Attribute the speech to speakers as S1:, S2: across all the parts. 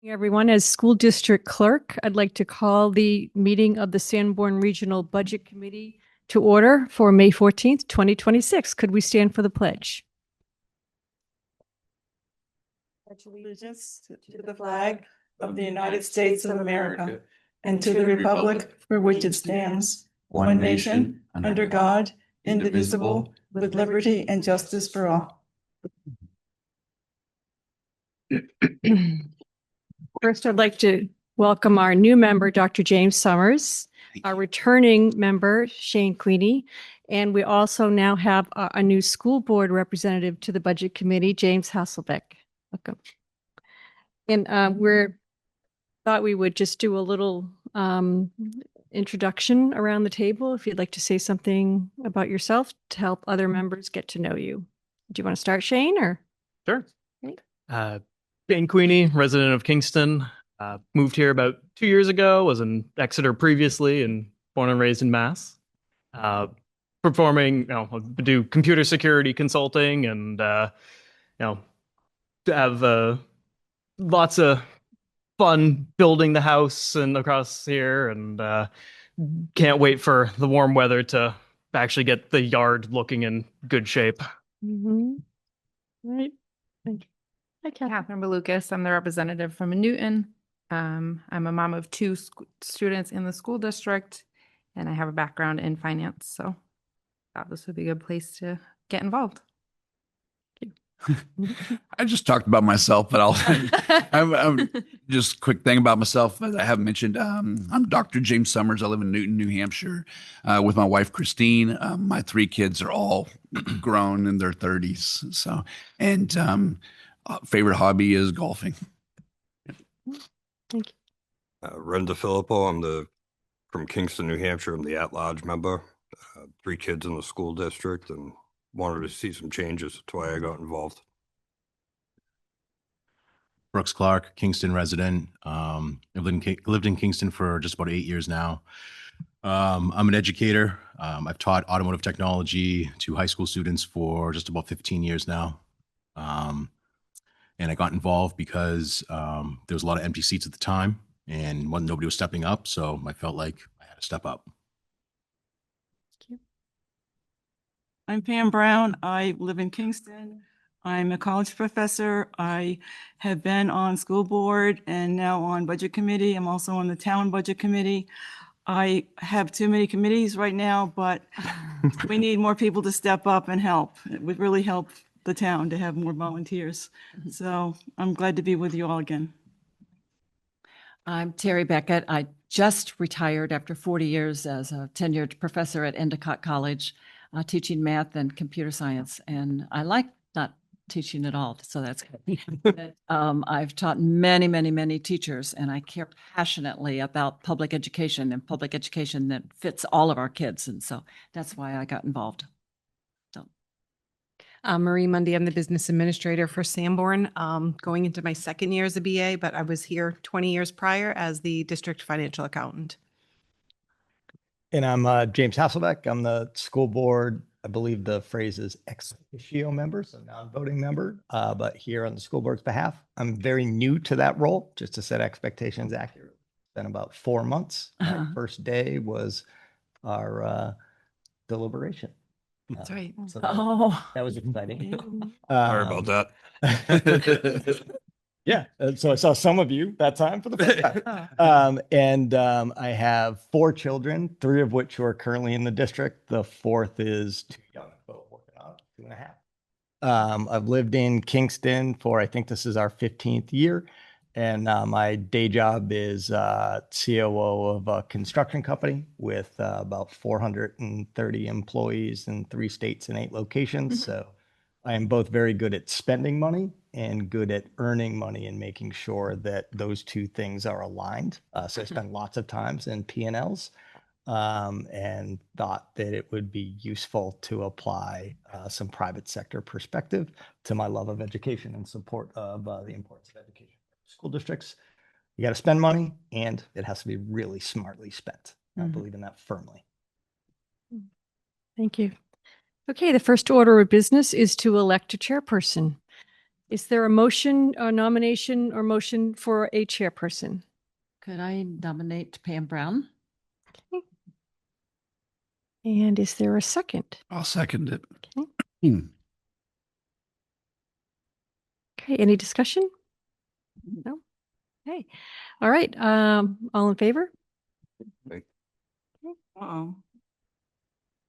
S1: Everyone, as school district clerk, I'd like to call the meeting of the Sanborn Regional Budget Committee to order for May 14th, 2026. Could we stand for the pledge?
S2: Pledge allegiance to the flag of the United States of America and to the republic for which it stands, one nation, under God, indivisible, with liberty and justice for all.
S1: First, I'd like to welcome our new member, Dr. James Summers, our returning member, Shane Queenie, and we also now have a new school board representative to the Budget Committee, James Hasselbeck. Welcome. And thought we would just do a little introduction around the table. If you'd like to say something about yourself to help other members get to know you. Do you want to start, Shane, or?
S3: Sure.
S1: Great.
S3: Shane Queenie, resident of Kingston. Moved here about 2 years ago, was in Exeter previously and born and raised in Mass. Performing, do computer security consulting and, have lots of fun building the house and across here, and can't wait for the warm weather to actually get the yard looking in good shape.
S1: Mm-hmm. Right. Thank you. Hi,
S4: Catherine Balukas. I'm the representative from Newton. I'm a mom of two students in the school district, and I have a background in finance. So I thought this would be a good place to get involved.
S5: I just talked about myself, but I'm just a quick thing about myself that I haven't mentioned. I'm Dr. James Summers. I live in Newton, New Hampshire, with my wife, Christine. My 3 kids are all grown in their 30s. So, and favorite hobby is golfing.
S1: Thank you.
S6: Renda Filippo. I'm from Kingston, New Hampshire. I'm the at-large member. 3 kids in the school district and wanted to see some changes. That's why I got involved.
S7: Brooks Clark, Kingston resident. I've lived in Kingston for just about 8 years now. I'm an educator. I've taught automotive technology to high school students for just about 15 years now. And I got involved because there was a lot of empty seats at the time and nobody was stepping up. So I felt like I had to step up.
S2: I'm Pam Brown. I live in Kingston. I'm a college professor. I have been on school board and now on budget committee. I'm also on the town budget committee. I have too many committees right now, but we need more people to step up and help. It would really help the town to have more volunteers. So I'm glad to be with you all again.
S8: I'm Terry Beckett. I just retired after 40 years as a tenured professor at Endicott College, teaching math and computer science. And I like not teaching at all, so that's good. But, I've taught many, many, many teachers, and I care passionately about public education and public education that fits all of our kids. And so that's why I got involved.
S4: I'm Marie Mundy. I'm the business administrator for Sanborn, going into my 2nd year as a BA, but I was here 20 years prior as the district financial accountant.
S9: And I'm James Hasselbeck. I'm the school board. I believe the phrase is ex officio member, so non-voting member, but here on the school board's behalf. I'm very new to that role, just to set expectations accurate. It's been about 4 months. My first day was our deliberation.
S4: That's right.
S9: So
S8: Oh,
S9: that was exciting.
S6: Sorry about that.
S9: Yeah, so I saw some of you that time for the first time. I have 4 children, 3 of which are currently in the district. The 4th is too young, but working on 2.5. I've lived in Kingston for, I think this is our 15th year. And my day job is COO of a construction company with about 430 employees in 3 states and 8 locations. So I am both very good at spending money and good at earning money and making sure that those 2 things are aligned. So I spend lots of times in P&Ls and thought that it would be useful to apply some private sector perspective to my love of education and support of the importance of education. School districts, you got to spend money and it has to be really smartly spent. I believe in that firmly.
S1: Thank you. Okay, the first order of business is to elect a chairperson. Is there a motion, a nomination or motion for a chairperson?
S8: Could I nominate Pam Brown?
S1: And is there a second?
S5: I'll second it.
S1: Okay.
S5: Hmm.
S1: Okay, any discussion? No? Okay. All right, all in favor?
S2: Uh-oh. Oh,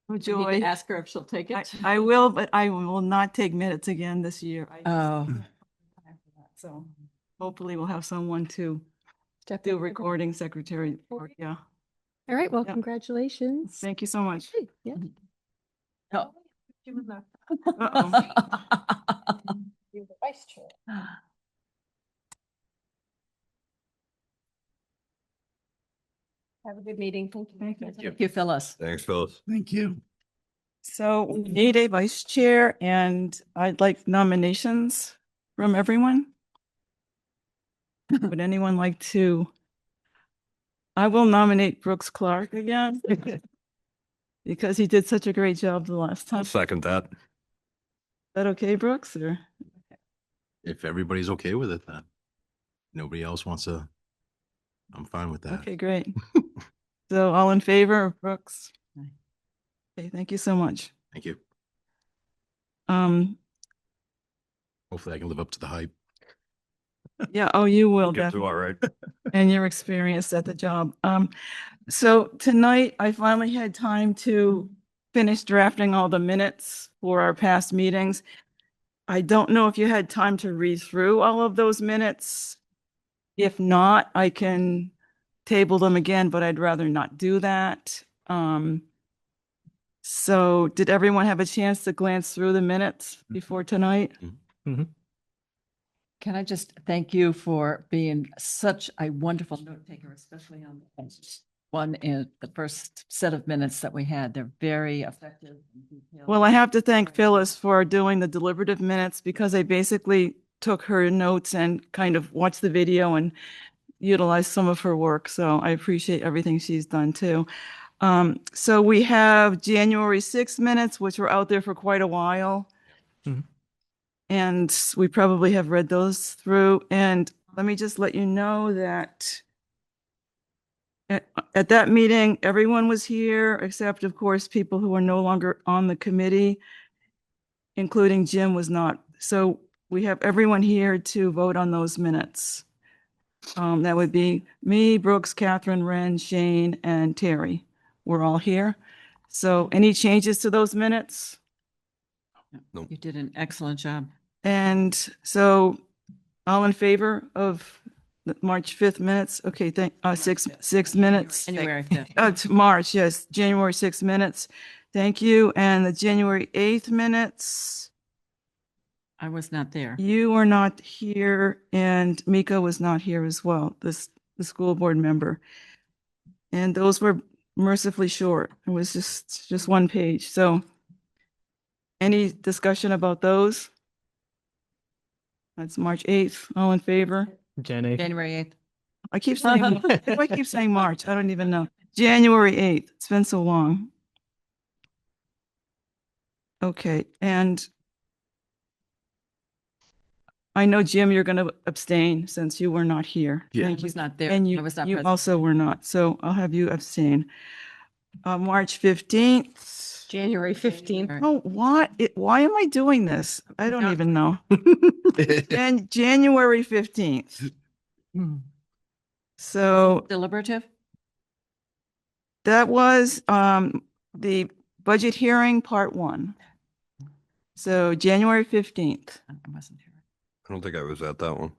S8: You need
S2: joy.
S8: to ask her if she'll take it.
S2: I will, but I will not take minutes again this year. I just
S8: Oh.
S2: don't have time for that. So hopefully we'll have someone to
S1: Step
S2: do
S1: in.
S2: recording secretary. Yeah.
S1: All right, well,
S2: Yeah.
S1: congratulations.
S2: Thank you so much.
S1: Okay, yeah.
S8: Oh.
S2: Uh-oh.
S1: You're the vice chair. Have a good meeting. Thank you.
S8: Thank you, Phyllis.
S6: Thanks, Phyllis.
S5: Thank you.
S2: So we need a vice chair and I'd like nominations from everyone. Would anyone like to? I will nominate Brooks Clark again because he did such a great job the last time.
S6: I'll
S2: Is
S6: second that.
S2: that okay, Brooks? Or
S7: If everybody's okay with it, then nobody else wants to, I'm fine with that.
S2: okay, great. So all in favor of Brooks?
S8: Aye.
S2: Okay, thank you so much.
S7: Thank you.
S2: Um,
S7: Hopefully I can live up to the hype.
S2: yeah, oh, you will
S6: Get to
S2: definitely.
S6: all right.
S2: And you're experienced at the job. So tonight I finally had time to finish drafting all the minutes for our past meetings. I don't know if you had time to read through all of those minutes. If not, I can table them again, but I'd rather not do that. So did everyone have a chance to glance through the minutes before tonight?
S8: Can I just thank you for being such a wonderful note taker, especially on the one in the first set of minutes that we had. They're very effective. and detailed.
S2: Well, I have to thank Phyllis for doing the deliberative minutes because I basically took her notes and kind of watched the video and utilized some of her work. So I appreciate everything she's done too. So we have January 6th minutes, which were out there for quite a while.
S3: Mhm.
S2: And we probably have read those through. And let me just let you know that at that meeting, everyone was here, except of course, people who are no longer on the committee, including Jim was not. So we have everyone here to vote on those minutes. That would be me, Brooks, Catherine, Wren, Shane, and Terry. We're all here. So any changes to those minutes?
S6: Nope.
S8: You did an excellent job.
S2: And so all in favor of the March 5th minutes? Okay, six minutes.
S8: January 5th.
S2: It's March, yes, January 6 minutes. Thank you. And the January 8th minutes,
S8: I was not there.
S2: you were not here and Mika was not here as well, the school board member. And those were mercifully short. It was just one page. So any discussion about those? That's March 8th. All in favor?
S3: Jenny.
S8: January 8th.
S2: I keep saying, I keep saying March. I don't even know. January 8th. It's been so long. Okay, and I know, Jim, you're going to abstain since you were not here.
S5: Yeah.
S8: I
S2: Thank you.
S8: was not there.
S2: And
S8: I
S2: you,
S8: was not
S2: you
S8: present.
S2: also were not, so I'll have you abstain. March 15th.
S1: January 15th.
S2: Oh, what? Why am I doing this? I don't
S8: Yeah.
S2: even know. And January 15th. So
S8: Deliberative?
S2: that was the budget hearing, part 1. So January 15th.
S8: I wasn't here.
S6: I don't think I was at that one.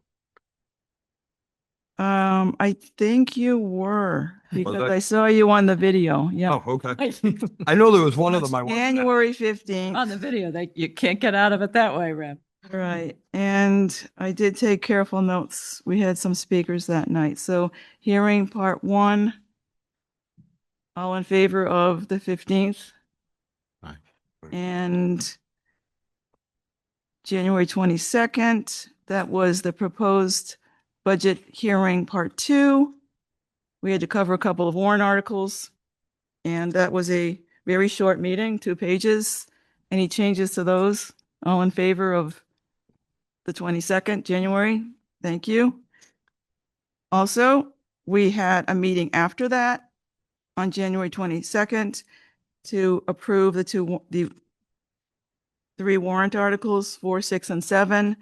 S2: I think you were because
S6: I?
S2: I saw you on the video. Yeah.
S6: Oh, okay. I know there was one of them. I wasn't at.
S2: January 15th.
S8: On the video, you can't get out of it that way, Reb.
S2: Right. And I did take careful notes. We had some speakers that night. So hearing part 1. All in favor of the 15th?
S7: Aye.
S2: And January 22nd, that was the proposed budget hearing part 2. We had to cover a couple of warrant articles. And that was a very short meeting, 2 pages. Any changes to those? All in favor of the 22nd, January. Thank you. Also, we had a meeting after that on January 22nd to approve the 3 warrant articles, 4, 6, and 7.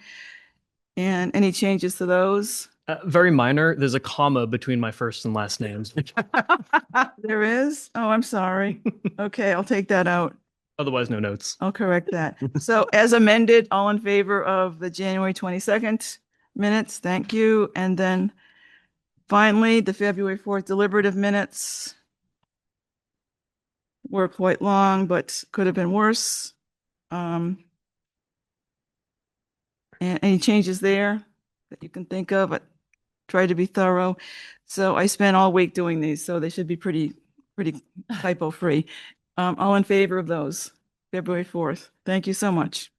S2: And any changes to those?
S3: Very minor. There's a comma between my first and last names.
S2: There is? Oh, I'm sorry. Okay, I'll take that out.
S3: Otherwise, no notes.
S2: I'll correct that. So as amended, all in favor of the January 22nd minutes? Thank you. And then finally, the February 4th deliberative minutes were quite long, but could have been worse. And any changes there that you can think of? But try to be thorough. So I spent all week doing these, so they should be pretty typo free. All in favor of those, February 4th. Thank you so much.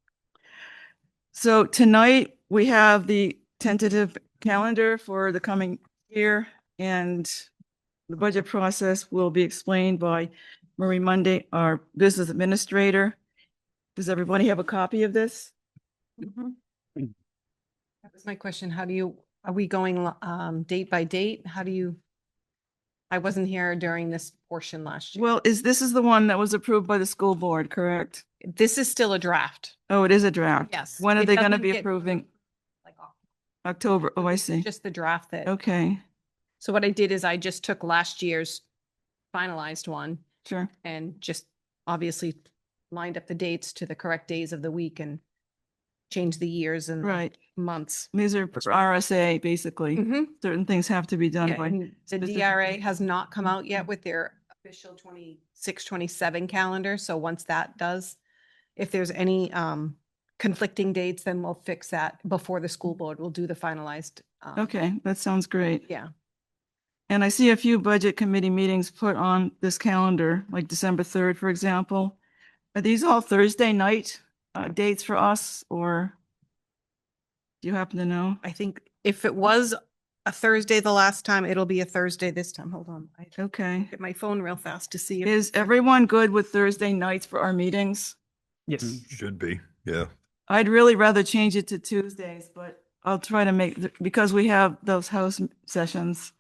S2: So tonight we have the tentative calendar for the coming year, and the budget process will be explained by Marie Monday, our business administrator. Does everybody have a copy of this?
S10: That was my question. Are we going date by date? I wasn't here during this portion last year.
S2: Well, this is the one that was approved by the school board, correct?
S10: This is still a draft.
S2: Oh, it is a draft.
S10: Yes.
S2: When are
S10: It
S2: they going to
S10: doesn't
S2: be
S10: get
S2: approving?
S10: like
S2: October. Oh, I see.
S10: just the draft that.
S2: Okay,
S10: So what I did is I just took last year's finalized one
S2: sure.
S10: and just obviously lined up the dates to the correct days of the week and changed the years and
S2: Right.
S10: months.
S2: These are for RSA, basically.
S10: Mhm.
S2: Certain things have to be done
S10: Yeah,
S2: by.
S10: and the
S2: specific-
S10: DRA has not come out yet with their official 26, 27 calendar. So once that does, if there's any conflicting dates, then we'll fix that before the school board. We'll do the finalized.
S2: Okay, that sounds great.
S10: Yeah.
S2: And I see a few budget committee meetings put on this calendar, like December 3rd, for example. Are these all Thursday night dates for us, or do you happen to know?
S10: I think if it was a Thursday the last time, it'll be a Thursday this time. Hold on. I
S2: Okay.
S10: get my phone real fast to see.
S2: Is everyone good with Thursday nights for our meetings?
S3: Yes.
S6: Should be, yeah.
S2: I'd really rather change it to Tuesdays, but I'll try to because we have those house sessions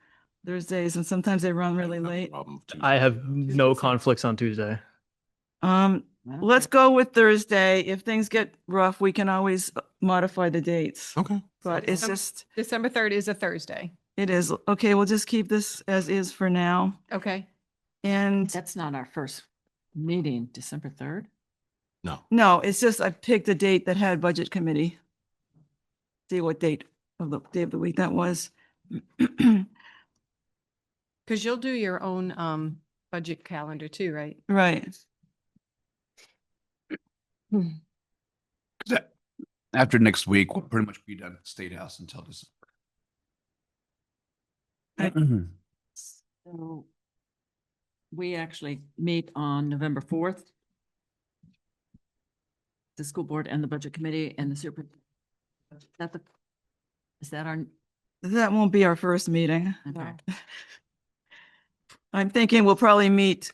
S2: Thursdays, and sometimes they run really late.
S3: I have no conflicts on Tuesday.
S2: Let's go with Thursday. If things get rough, we can always modify the dates.
S7: Okay.
S2: But it's
S10: December-
S2: just,
S10: December 3rd is a Thursday.
S2: it is, okay, we'll just keep this as is for now.
S10: Okay.
S2: And
S8: That's not our first meeting, December 3rd.
S7: No.
S2: no, it's just I picked a date that had budget committee. See what day of the week that was.
S10: Because you'll do your own budget calendar too, right?
S2: Right.
S5: After next week, we'll pretty much be done at State House until December.
S8: So we actually meet on November 4th. The school board and the budget committee and the super. Is that our?
S2: That won't be our first meeting.
S8: Okay.
S2: I'm thinking we'll probably meet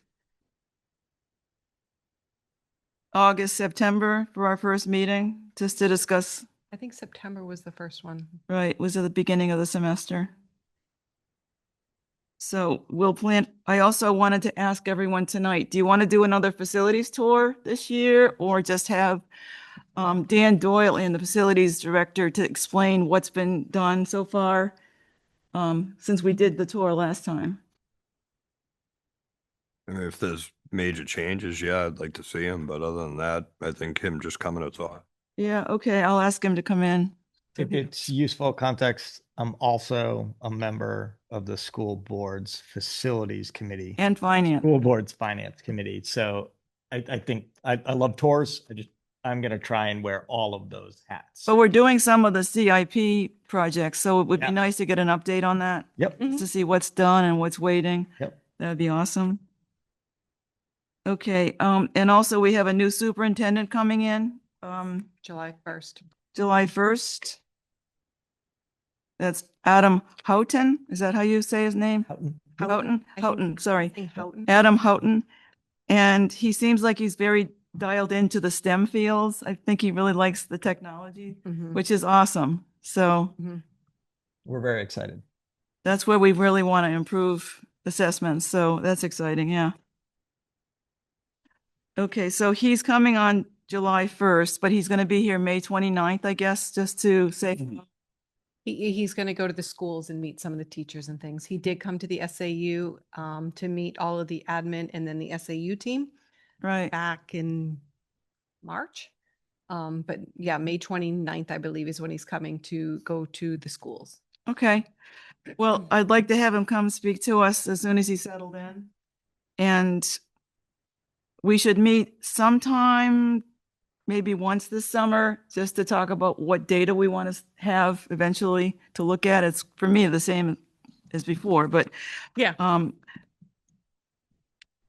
S2: August, September for our first meeting, just to discuss,
S10: I think September was the first one.
S2: right, was at the beginning of the semester. So we'll plan, I also wanted to ask everyone tonight, do you want to do another facilities tour this year, or just have Dan Doyle and the facilities director to explain what's been done so far since we did the tour last time?
S6: I mean, if there's major changes, yeah, I'd like to see him, but other than that, I think him just coming to talk.
S2: Yeah, okay, I'll ask him to come in.
S9: If it's useful context, I'm also a member of the school board's facilities committee.
S2: And finance.
S9: School board's finance committee. So I think I love tours. I'm going to try and wear all of those hats.
S2: But we're doing some of the CIP projects, so it would be
S9: Yeah.
S2: nice to get an update on that,
S9: Yep.
S2: to see what's done and what's waiting.
S9: Yep.
S2: That'd be awesome. Okay, and also we have a new superintendent coming in,
S10: July 1st.
S2: July 1st. That's Adam Houghton. Is that how you say his name? Houghton,
S10: I
S2: Houghton, sorry.
S10: think Houghton.
S2: Adam Houghton. And he seems like he's very dialed into the STEM fields. I think he really likes the technology,
S10: Mhm.
S2: which is awesome. So
S9: We're very excited.
S2: that's where we really want to improve assessments. So that's exciting. Yeah. Okay, so he's coming on July 1st, but he's going to be here May 29th, I guess, just to say,
S10: He's going to go to the schools and meet some of the teachers and things. He did come to the SAU to meet all of the admin and then the SAU team
S2: right.
S10: back in March. But yeah, May 29th, I believe, is when he's coming to go to the schools.
S2: Okay. Well, I'd like to have him come speak to us as soon as he's settled in. And we should meet sometime, maybe once this summer, just to talk about what data we want to have eventually to look at. It's for me the same as before, but
S10: Yeah.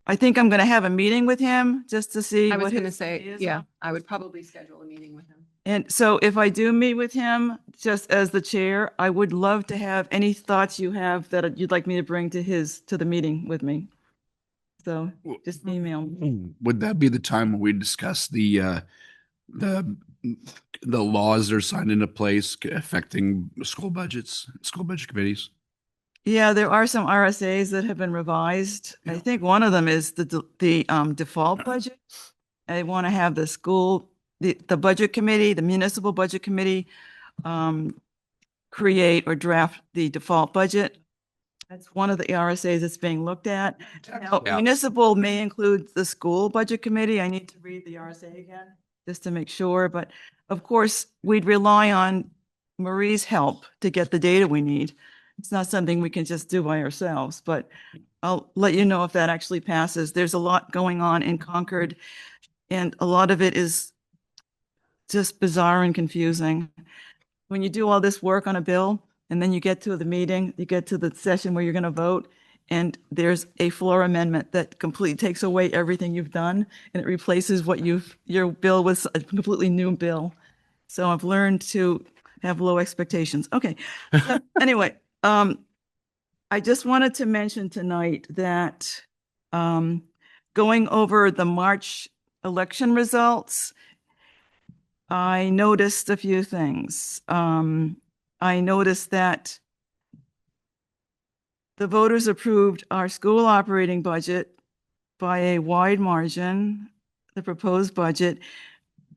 S2: I think I'm going to have a meeting with him just to see
S10: I was
S2: what
S10: going to
S2: his
S10: say,
S2: ideas
S10: yeah,
S2: are.
S10: I would probably schedule a meeting with him.
S2: And so if I do meet with him, just as the chair, I would love to have any thoughts you have that you'd like me to bring to the meeting with me. So just email me.
S5: Would that be the time when we discuss the laws that are signed into place affecting school budgets, school budget committees?
S2: Yeah, there are some RSAs that have been revised. I think one of them is the default budget. I want to have the budget committee, the municipal budget committee, create or draft the default budget. That's one of the RSAs that's being looked at. Now,
S5: Yeah.
S2: municipal may include the school budget committee. I need to read the RSA again, just to make sure. But of course, we'd rely on Marie's help to get the data we need. It's not something we can just do by ourselves, but I'll let you know if that actually passes. There's a lot going on in Concord, and a lot of it is just bizarre and confusing. When you do all this work on a bill, and then you get to the meeting, you get to the session where you're going to vote, and there's a floor amendment that completely takes away everything you've done, and it replaces your bill with a completely new bill. So I've learned to have low expectations. Okay. So anyway, I just wanted to mention tonight that going over the March election results, I noticed a few things. I noticed that the voters approved our school operating budget by a wide margin, the proposed budget.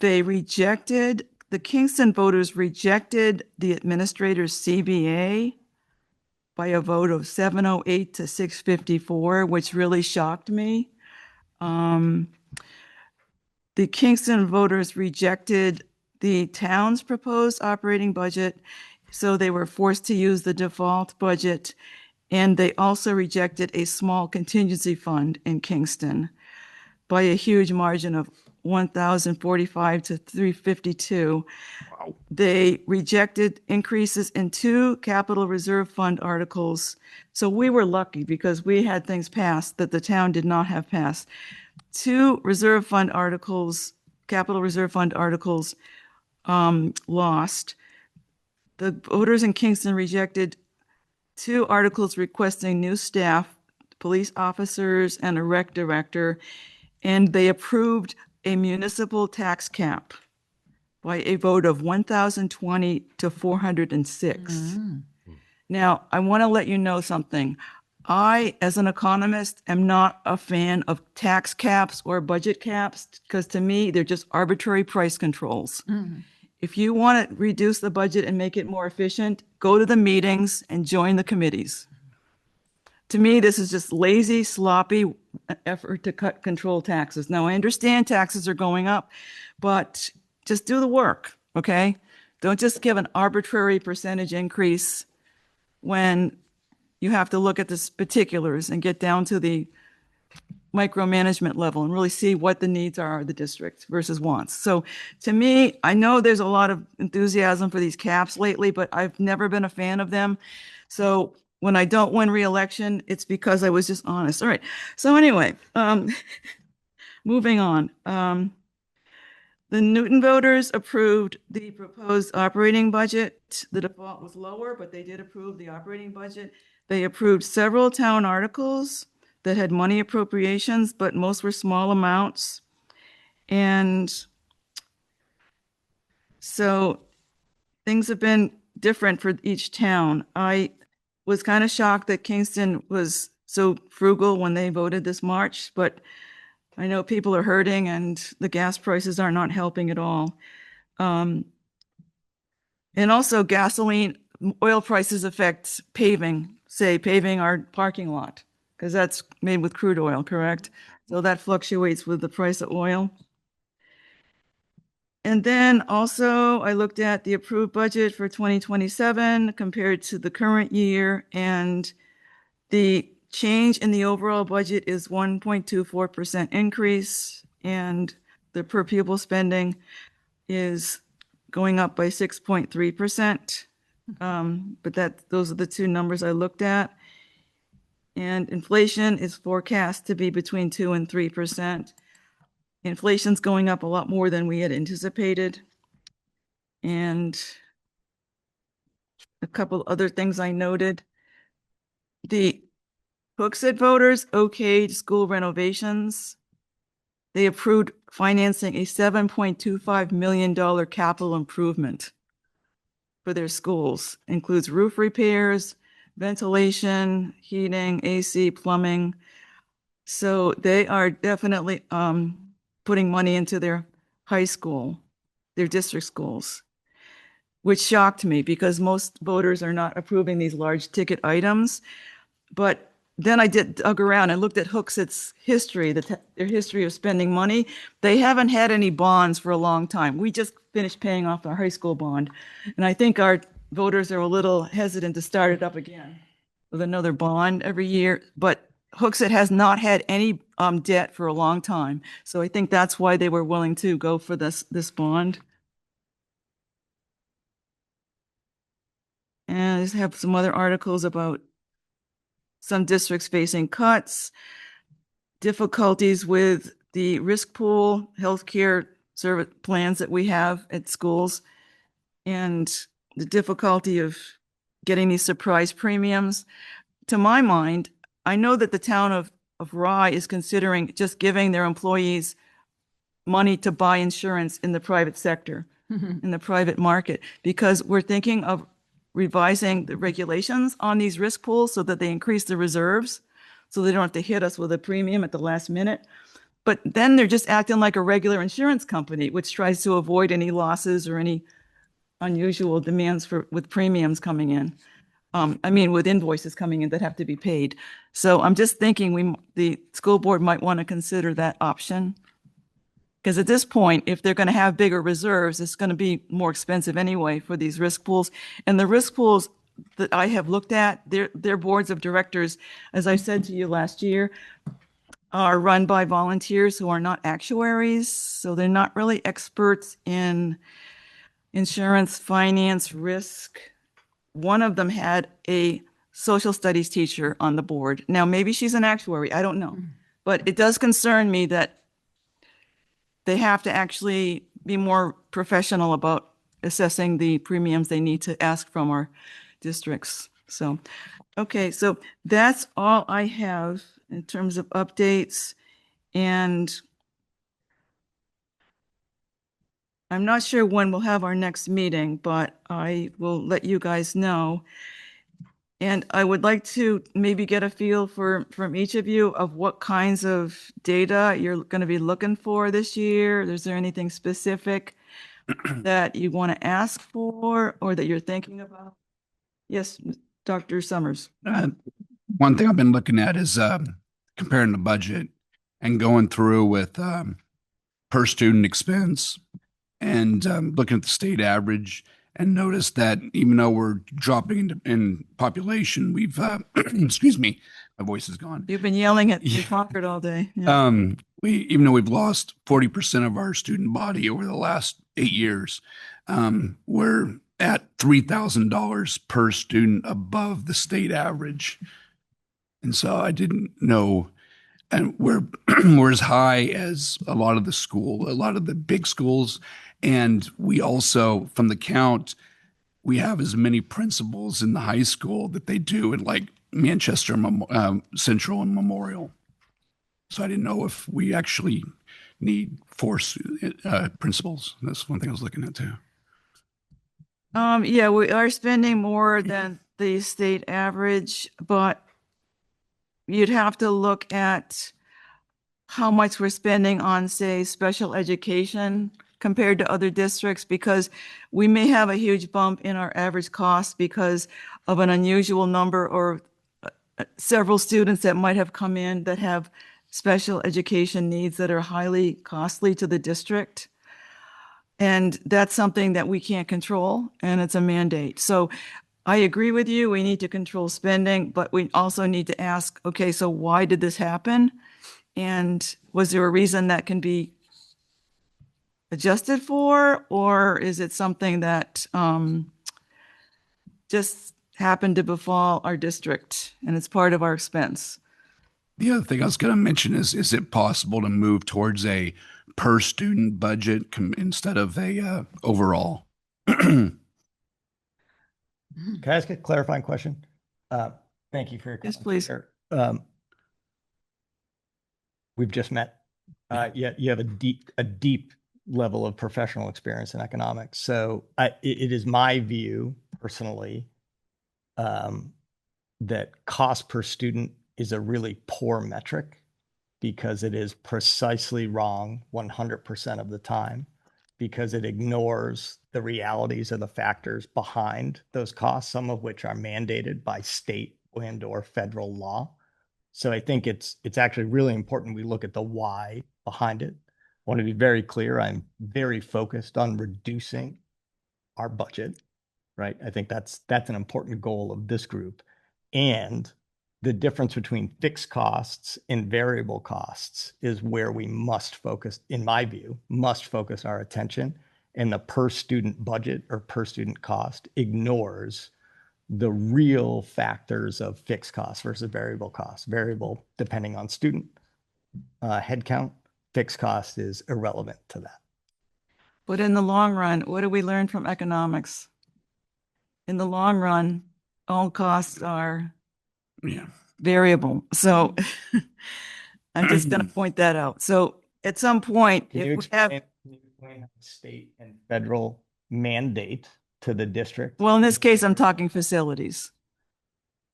S2: The Kingston voters rejected the administrator's CBA by a vote of 708 to 654, which really shocked me. The Kingston voters rejected the town's proposed operating budget, so they were forced to use the default budget. And they also rejected a small contingency fund in Kingston by a huge margin of 1,045 to 352.
S5: Wow.
S2: They rejected increases in 2 capital reserve fund articles. So we were lucky because we had things passed that the town did not have passed. 2 reserve fund articles, capital reserve fund articles, lost. The voters in Kingston rejected 2 articles requesting new staff, police officers, and a rec director, and they approved a municipal tax cap by a vote of 1,020 to 406. Now, I want to let you know something. I, as an economist, am not a fan of tax caps or budget caps because to me, they're just arbitrary price controls. If you want to reduce the budget and make it more efficient, go to the meetings and join the committees. To me, this is just lazy, sloppy effort to control taxes. Now, I understand taxes are going up, but just do the work, okay? Don't just give an arbitrary percentage increase when you have to look at the particulars and get down to the micromanagement level and really see what the needs are of the district versus wants. So to me, I know there's a lot of enthusiasm for these caps lately, but I've never been a fan of them. So when I don't win re-election, it's because I was just honest. All right. So anyway, moving on. The Newton voters approved the proposed operating budget. The default was lower, but they did approve the operating budget. They approved several town articles that had money appropriations, but most were small amounts. And so things have been different for each town. I was kind of shocked that Kingston was so frugal when they voted this March, but I know people are hurting and the gas prices are not helping at all. And also gasoline, oil prices affect paving, say paving our parking lot, because that's made with crude oil, correct? So that fluctuates with the price of oil. And then also I looked at the approved budget for 2027 compared to the current year, and the change in the overall budget is 1.24% increase, and the per pupil spending is going up by 6.3%. But those are the two numbers I looked at. And inflation is forecast to be between 2 and 3%. Inflation's going up a lot more than we had anticipated. And a couple other things I noted. The Hooksett voters okayed school renovations. They approved financing a $7.25 million capital improvement for their schools. Includes roof repairs, ventilation, heating, AC, plumbing. So they are definitely putting money into their high school, their district schools, which shocked me because most voters are not approving these large ticket items. But then I dug around and looked at Hooksett's history, their history of spending money. They haven't had any bonds for a long time. We just finished paying off our high school bond. And I think our voters are a little hesitant to start it up again with another bond every year. But Hooksett has not had any debt for a long time. So I think that's why they were willing to go for this bond. And I just have some other articles about some districts facing cuts, difficulties with the risk pool, healthcare service plans that we have at schools, and the difficulty of getting these surprise premiums. To my mind, I know that the town of Rye is considering just giving their employees money to buy insurance in the private sector, in the private market, because we're thinking of revising the regulations on these risk pools so that they increase the reserves, so they don't have to hit us with a premium at the last minute. But then they're just acting like a regular insurance company, which tries to avoid any losses or any unusual demands with premiums coming in. With invoices coming in that have to be paid. So I'm just thinking the school board might want to consider that option. Because at this point, if they're going to have bigger reserves, it's going to be more expensive anyway for these risk pools. And the risk pools that I have looked at, their boards of directors, as I said to you last year, are run by volunteers who are not actuaries. So they're not really experts in insurance, finance, risk. One of them had a social studies teacher on the board. Now, maybe she's an actuary, I don't know. But it does concern me that they have to actually be more professional about assessing the premiums they need to ask from our districts. So, okay, so that's all I have in terms of updates. And I'm not sure when we'll have our next meeting, but I will let you guys know. And I would like to maybe get a feel from each of you of what kinds of data you're going to be looking for this year. Is there anything specific that you want to ask for or that you're thinking about? Yes, Dr. Summers.
S5: One thing I've been looking at is comparing the budget and going through with per student expense and looking at the state average, and notice that even though we're dropping in population, we've, excuse me, my voice is gone.
S2: You've been yelling at Concord all day. Yeah.
S5: Even though we've lost 40% of our student body over the last 8 years, we're at $3,000 per student above the state average. And so I didn't know, and we're as high as a lot of the big schools. And we also, from the count, we have as many principals in the high school that they do in like Manchester Central and Memorial. So I didn't know if we actually need four principals. That's one thing I was looking at too.
S2: Yeah, we are spending more than the state average, but you'd have to look at how much we're spending on, say, special education compared to other districts, because we may have a huge bump in our average cost because of an unusual number or several students that might have come in that have special education needs that are highly costly to the district. And that's something that we can't control, and it's a mandate. So I agree with you. We need to control spending, but we also need to ask, okay, so why did this happen? And was there a reason that can be adjusted for, or is it something that just happened to befall our district and it's part of our expense?
S5: The other thing I was going to mention is it possible to move towards a per student budget instead of a overall?
S9: Can I ask a clarifying question? Thank you for your
S2: Yes,
S9: comments
S2: please.
S9: here. We've just met. You have a deep level of professional experience in economics. So it is my view personally that cost per student is a really poor metric because it is precisely wrong 100% of the time, because it ignores the realities of the factors behind those costs, some of which are mandated by state and or federal law. So I think it's actually really important we look at the why behind it. I want to be very clear. I'm very focused on reducing our budget, right? I think that's an important goal of this group. And the difference between fixed costs and variable costs is where we must focus, in my view, must focus our attention. And the per student budget or per student cost ignores the real factors of fixed costs versus variable costs. Variable, depending on student headcount, fixed cost is irrelevant to that.
S2: But in the long run, what do we learn from economics? In the long run, all costs are variable. So I'm just going to point that out. So at some point,
S9: Can you explain state and federal mandate to the district?
S2: Well, in this case, I'm talking facilities.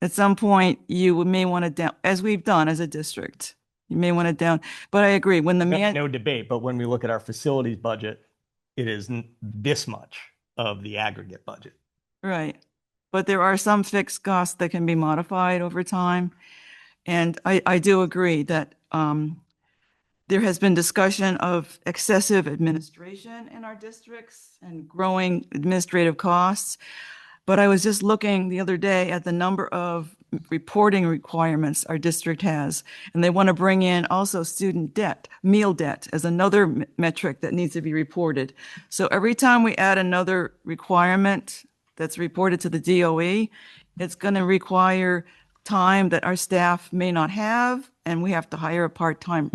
S2: At some point, you may want to down, as we've done as a district, you may want to down, but I agree, when the
S9: no debate, but when we look at our facilities budget, it is this much of the aggregate budget.
S2: Right. But there are some fixed costs that can be modified over time. And I do agree that there has been discussion of excessive administration in our districts and growing administrative costs. But I was just looking the other day at the number of reporting requirements our district has, and they want to bring in also student debt, meal debt, as another metric that needs to be reported. So every time we add another requirement that's reported to the DOE, it's going to require time that our staff may not have, and we have to hire a part-time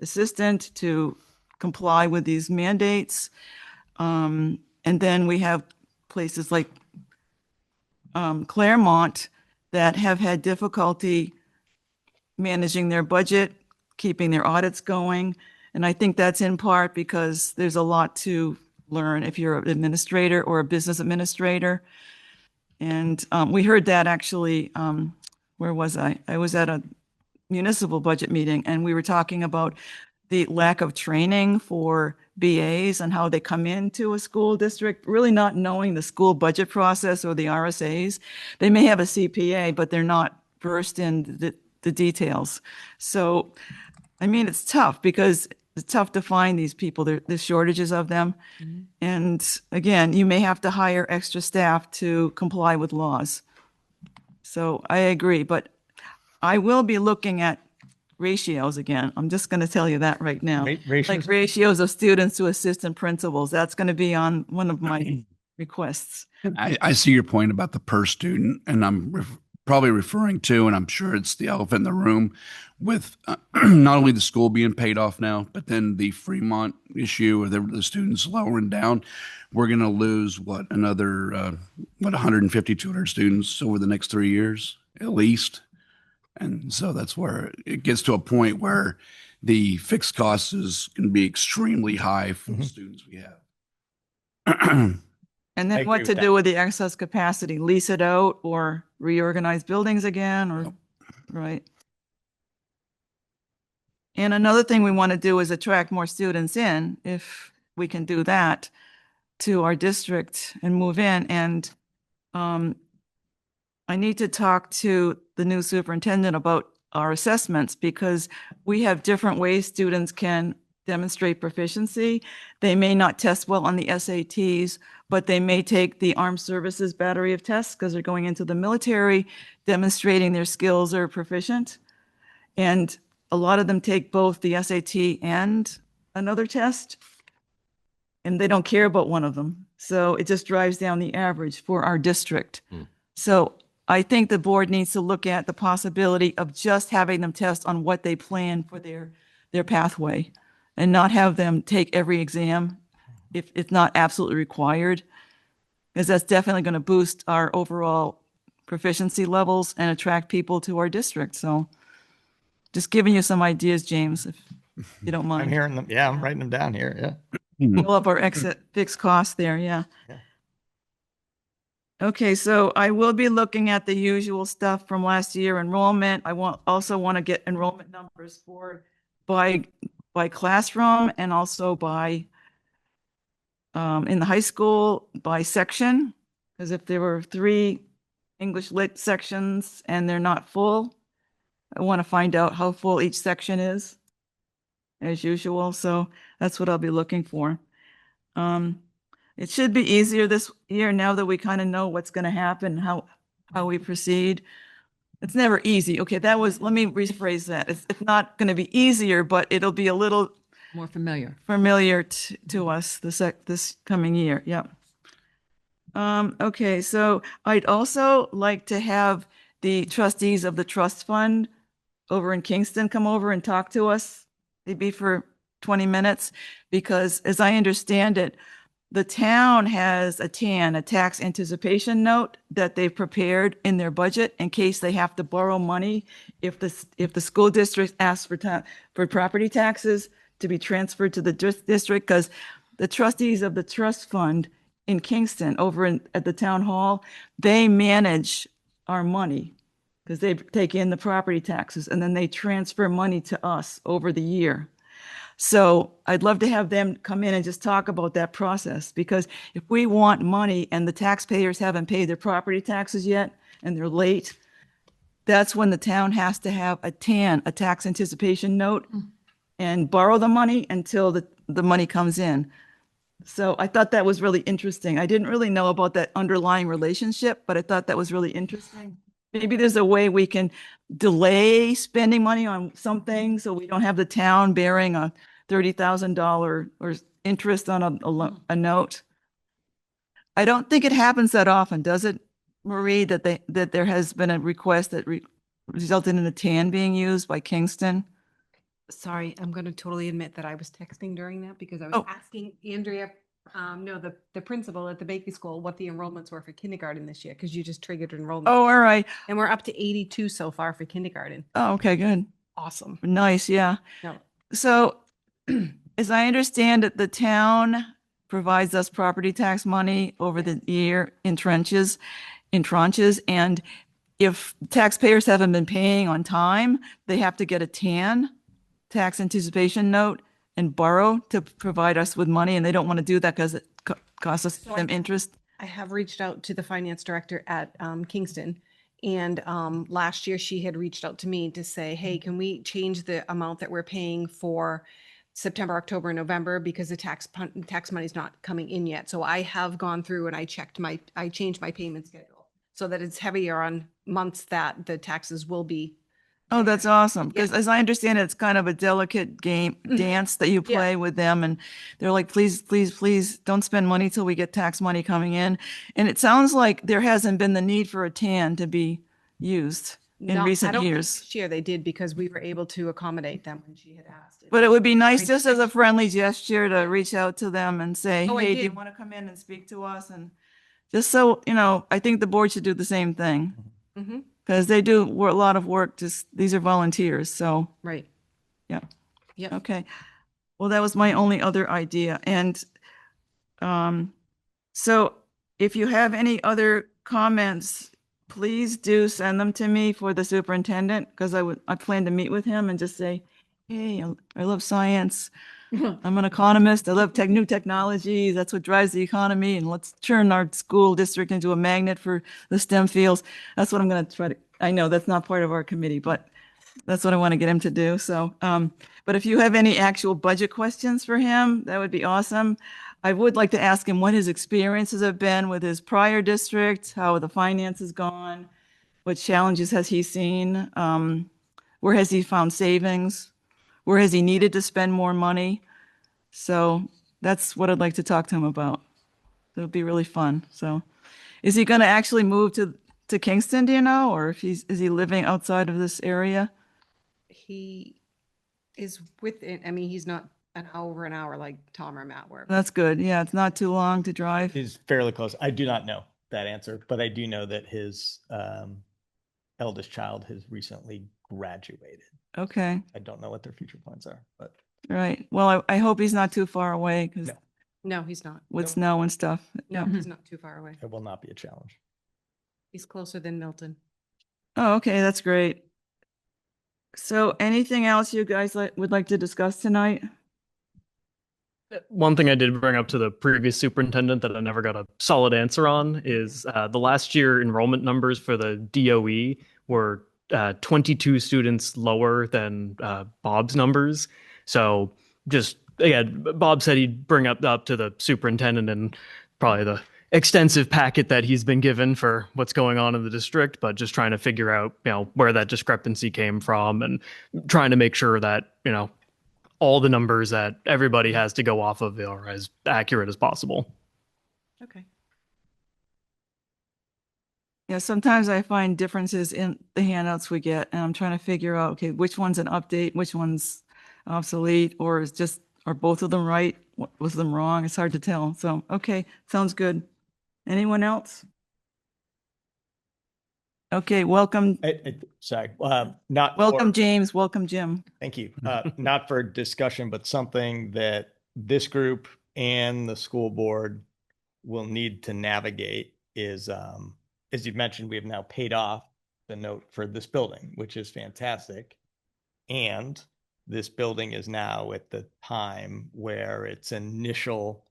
S2: assistant to comply with these mandates. And then we have places like Claremont that have had difficulty managing their budget, keeping their audits going. And I think that's in part because there's a lot to learn if you're an administrator or a business administrator. And we heard that actually, where was I? I was at a municipal budget meeting, and we were talking about the lack of training for BAs and how they come into a school district, really not knowing the school budget process or the RSAs. They may have a CPA, but they're not versed in the details. So, I mean, it's tough because it's tough to find these people. There's shortages of them. Mm-hmm. And again, you may have to hire extra staff to comply with laws. So I agree, but I will be looking at ratios again. I'm just going to tell you that right now.
S9: Ratios?
S2: Like ratios of students to assistant principals. That's going to be on one of my requests.
S5: I see your point about the per student, and I'm probably referring to, and I'm sure it's the elephant in the room, with not only the school being paid off now, but then the Fremont issue or the students lowering down. We're going to lose another 150, 200 students over the next 3 years at least. And so that's where it gets to a point where the fixed cost is going to be extremely high for the students we have.
S2: And
S9: I
S2: then
S9: agree
S2: what
S9: with
S2: to
S9: that.
S2: do with the excess capacity? Lease it out or reorganize buildings again or, right? And another thing we want to do is attract more students in, if we can do that, to our district and move in. And I need to talk to the new superintendent about our assessments because we have different ways students can demonstrate proficiency. They may not test well on the SATs, but they may take the Armed Services battery of tests because they're going into the military, demonstrating their skills are proficient. And a lot of them take both the SAT and another test, and they don't care about one of them. So it just drives down the average for our district. So I think the board needs to look at the possibility of just having them test on what they plan for their pathway and not have them take every exam if it's not absolutely required, because that's definitely going to boost our overall proficiency levels and attract people to our district. So just giving you some ideas, James, if you don't
S9: I'm
S2: mind.
S9: hearing them. Yeah, I'm writing them down here. Yeah.
S2: Fill up our exit fixed costs there, yeah.
S9: Yeah.
S2: Okay, so I will be looking at the usual stuff from last year, enrollment. I also want to get enrollment numbers by classroom and also by in the high school by section. Because if there were 3 English lit sections and they're not full, I want to find out how full each section is as usual. So that's what I'll be looking for. It should be easier this year now that we kind of know what's going to happen, how we proceed. It's never easy. Okay, let me rephrase that. It's not going to be easier, but it'll be a little
S8: More familiar.
S2: familiar to us this coming year. Yep. Okay, so I'd also like to have the trustees of the trust fund over in Kingston come over and talk to us, maybe for 20 minutes, because as I understand it, the town has a TAN, a tax anticipation note that they've prepared in their budget in case they have to borrow money if the school district asks for property taxes to be transferred to the district, because the trustees of the trust fund in Kingston over at the town hall, they manage our money because they take in the property taxes and then they transfer money to us over the year. So I'd love to have them come in and just talk about that process, because if we want money and the taxpayers haven't paid their property taxes yet and they're late, that's when the town has to have a TAN, a tax anticipation note, and borrow the money until the money comes in. So I thought that was really interesting. I didn't really know about that underlying relationship, but I thought that was really interesting. Maybe there's a way we can delay spending money on something so we don't have the town bearing a $30,000 or interest on a note. I don't think it happens that often, does it, Marie, that there has been a request that resulted in a TAN being used by Kingston?
S10: Sorry, I'm going to totally admit that I was texting during that because I was
S2: Oh.
S10: asking Andrea, the principal at the Bakery School, what the enrollments were for kindergarten this year, because you just triggered enrollment.
S2: Oh, all right.
S10: And we're up to 82 so far for kindergarten.
S2: Oh, okay, good.
S10: Awesome.
S2: Nice, yeah.
S10: No,
S2: So as I understand it, the town provides us property tax money over the year in tranches. And if taxpayers haven't been paying on time, they have to get a TAN, tax anticipation note, and borrow to provide us with money. And they don't want to do that because it costs us
S10: So
S2: them interest.
S10: I have reached out to the finance director at Kingston. And last year she had reached out to me to say, hey, can we change the amount that we're paying for September, October, and November, because the tax money is not coming in yet. So I have gone through and I changed my payment schedule so that it's heavier on months that the taxes will be.
S2: Oh, that's awesome. Because as I understand it, it's kind of a delicate dance that you play with them. And they're like, please, please, please don't spend money till we get tax money coming in. And it sounds like there hasn't been the need for a TAN to be used in
S10: I
S2: recent
S10: don't think
S2: years.
S10: this year they did because we were able to accommodate them when she had asked.
S2: But it would be nice just as a friendly gesture to reach out to them and say,
S10: Oh, I
S2: hey, do you
S10: did.
S2: want to come in and speak to us? And just so, I think the board should do the same thing.
S10: Mhm.
S2: Because they do a lot of work, these are volunteers, so,
S10: Right.
S2: yeah.
S10: Yep.
S2: Okay. Well, that was my only other idea. And so if you have any other comments, please do send them to me for the superintendent, because I plan to meet with him and just say, hey, I love science. I'm an economist. I love new technologies. That's what drives the economy. And let's turn our school district into a magnet for the STEM fields. That's what I'm going to try to, I know that's not part of our committee, but that's what I want to get him to do. So, but if you have any actual budget questions for him, that would be awesome. I would like to ask him what his experiences have been with his prior district, how the finance has gone, what challenges has he seen, where has he found savings, where has he needed to spend more money. So that's what I'd like to talk to him about. It would be really fun. So is he going to actually move to Kingston, do you know, or if is he living outside of this area?
S10: He is within, I mean, he's not over an hour like Tom or Matt were.
S2: That's good. Yeah, it's not too long to drive.
S9: He's fairly close. I do not know that answer, but I do know that his eldest child has recently graduated.
S2: Okay,
S9: I don't know what their future plans are, but
S2: right. Well, I hope he's not too far away because
S9: No.
S10: No, he's not.
S2: with snow and stuff.
S10: No,
S2: Yeah.
S10: he's not too far away.
S9: it will not be a challenge.
S10: He's closer than Milton.
S2: Oh, okay, that's great. So anything else you guys would like to discuss tonight?
S3: One thing I did bring up to the previous superintendent that I never got a solid answer on is the last year enrollment numbers for the DOE were 22 students lower than Bob's numbers. So just, again, Bob said he'd bring up to the superintendent and probably the extensive packet that he's been given for what's going on in the district, but just trying to figure out, where that discrepancy came from and trying to make sure that, all the numbers that everybody has to go off of are as accurate as possible.
S10: Okay.
S2: Yeah, sometimes I find differences in the handouts we get, and I'm trying to figure out, okay, which one's an update, which one's obsolete, or are both of them right? Was them wrong? It's hard to tell. So, okay, sounds good. Anyone else? Okay, welcome,
S9: Sorry, not
S2: welcome,
S9: for-
S2: James. Welcome, Jim.
S9: Thank you. Not for discussion, but something that this group and the school board will need to navigate is, as you've mentioned, we have now paid off the note for this building, which is fantastic. And this building is now at the time where its initial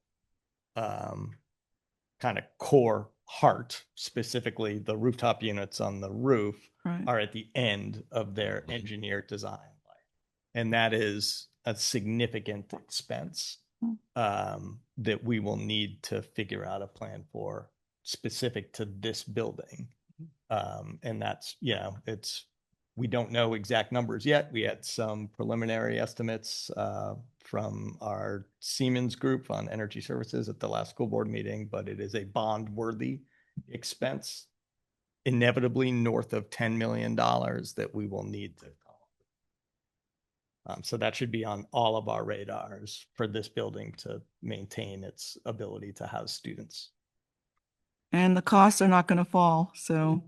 S9: kind of core heart, specifically the rooftop units on the roof,
S2: Right.
S9: are at the end of their engineered design life. And that is a significant expense that we will need to figure out a plan for specific to this building. And that's, we don't know exact numbers yet. We had some preliminary estimates from our Siemens group on energy services at the last school board meeting, but it is a bond-worthy expense, inevitably north of $10 million that we will need to. So that should be on all of our radars for this building to maintain its ability to house students.
S2: And the costs are not going to fall, so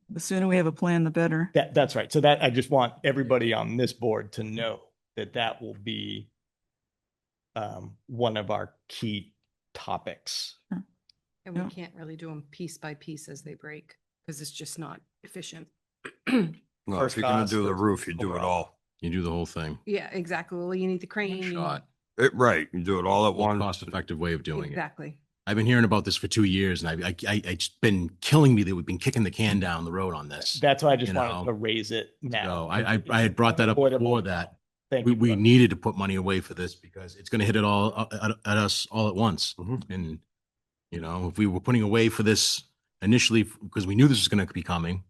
S2: the sooner we have a plan, the better.
S9: That's right. So that I just want everybody on this board to know that that will be one of our key topics.
S10: And we
S2: Yeah.
S10: can't really do them piece by piece as they break because it's just not efficient.
S6: No, if
S9: First
S6: you're gonna
S9: cost,
S6: do the
S9: first
S6: roof, you do it
S9: overall.
S6: all.
S7: You do the whole thing.
S10: Yeah, exactly. Well, you need the crane. you-
S7: Shot.
S6: Right, you do it all at
S7: One
S6: once.
S7: cost-effective way of doing it.
S10: Exactly.
S7: I've been hearing about this for 2 years, and it's been killing me that we've been kicking the can down the road on this.
S9: That's why I just
S7: You
S9: wanted
S7: know,
S9: to raise it now.
S7: So I had brought that up
S9: Unavoidable.
S7: before that.
S9: Thank
S7: We,
S9: you.
S7: we needed to put money away for this because it's going to hit it all at us all at once.
S6: Mhm.
S7: And, if we were putting away for this initially, because we knew this was going to be coming,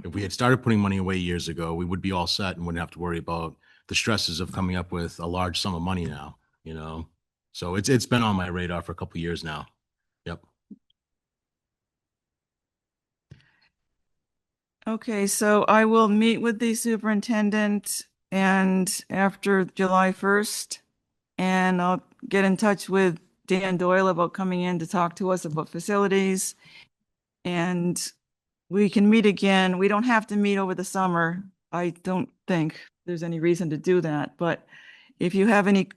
S7: if we had started putting money away years ago, we would be all set and wouldn't have to worry about the stresses of coming up with a large sum of money now, So it's been on my radar for a couple of years now. Yep.
S2: Okay, so I will meet with the superintendent and after July 1st, and I'll get in touch with Dan Doyle about coming in to talk to us about facilities. And we can meet again. We don't have to meet over the summer. I don't think there's any reason to do that, but if you have any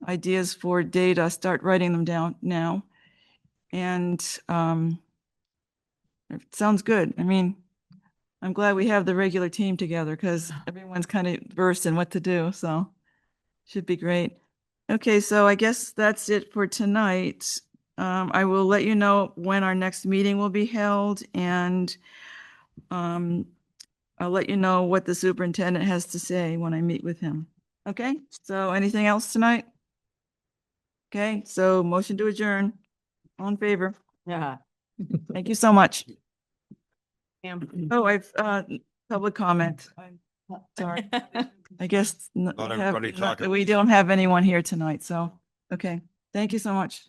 S2: ideas for data, start writing them down now. And it sounds good. I mean, I'm glad we have the regular team together because everyone's kind of versed in what to do, so should be great. Okay, so I guess that's it for tonight. I will let you know when our next meeting will be held, and I'll let you know what the superintendent has to say when I meet with him. Okay, so anything else tonight? Okay, so motion to adjourn. All in favor?
S8: Yeah.
S2: Thank you so much.
S10: Pam.
S2: Oh, I've, public comment. I'm sorry. I guess
S6: Not everybody talking.
S2: we don't have anyone here tonight, so, okay. Thank you so much.